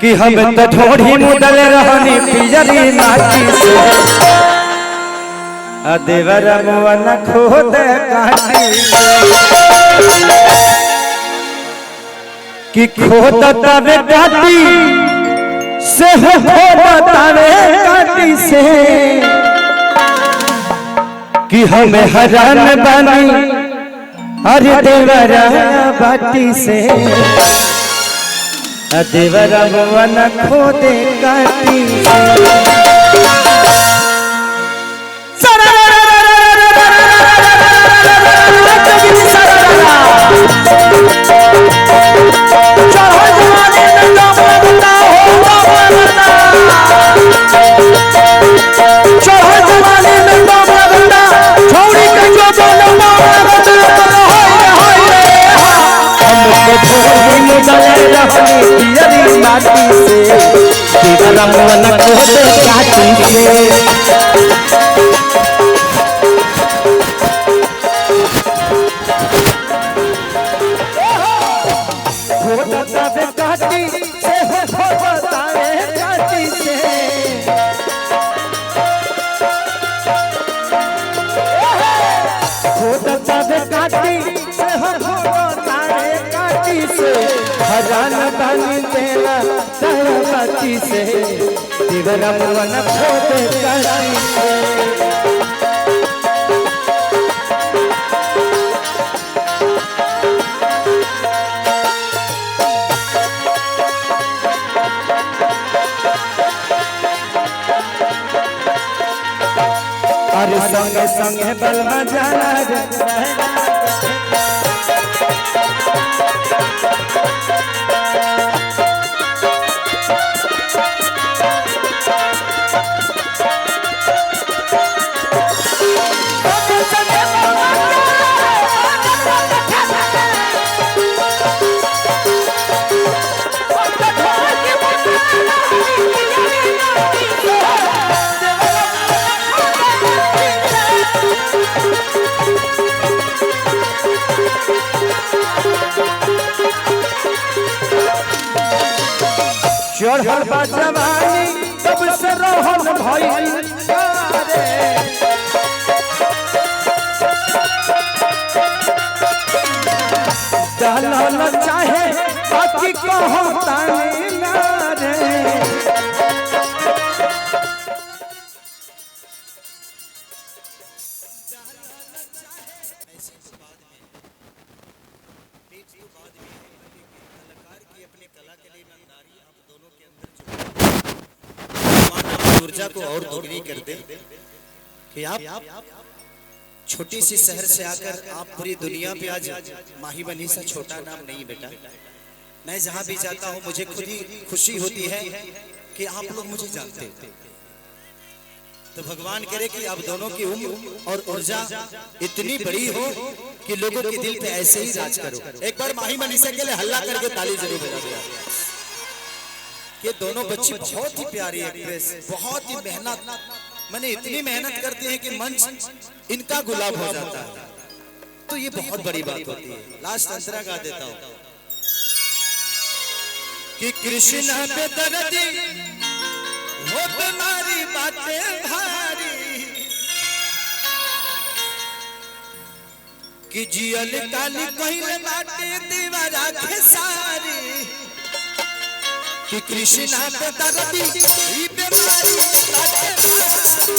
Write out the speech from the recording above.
कि हम तो ढोढ़ी मुदल रहनी पिजरी माटी से देवर मन खोद काटी कि खोद तबे काटी से खोद तबे काटी से कि हम हरान बनी अरे देवर बाटी से देवर मन खोदे काटी से देवर मन खोद काटी अरे संगे संगे बलवा जाना चढ़ल बा जवानी तब से रोहन भई डालल चाहे बाकी कहो तानी ना रे ऊर्जा को और दोगुनी कर दे कि आप छोटी सी शहर से आकर आप पूरी दुनिया पे आज माही बनी सा छोटा नाम नहीं बेटा। मैं जहां भी जाता हूं मुझे खुद ही खुशी होती है कि आप लोग मुझे जानते हैं। तो भगवान करे कि आप दोनों की उम्र और ऊर्जा इतनी बड़ी हो कि लोगों के दिल पे ऐसे ही राज करो। एक बार माही मनीषा के लिए हल्ला करके ताली जरूर बजा दो। ये दोनों बच्ची बहुत ही प्यारी एक्ट्रेस, बहुत ही मेहनत, मैंने इतनी मेहनत करती है कि मंच इनका गुलाब हो जाता है। तो ये बहुत बड़ी बात होती है। लास्ट अंतरा गा देता हूं कि कृष्ण पे दर्दी हो तुम्हारी बातें भारी कि जियल काली कहिले बाटे दीवारा खेसारी कि कृष्णा पे दर्दी ई बीमारी बाटे भारी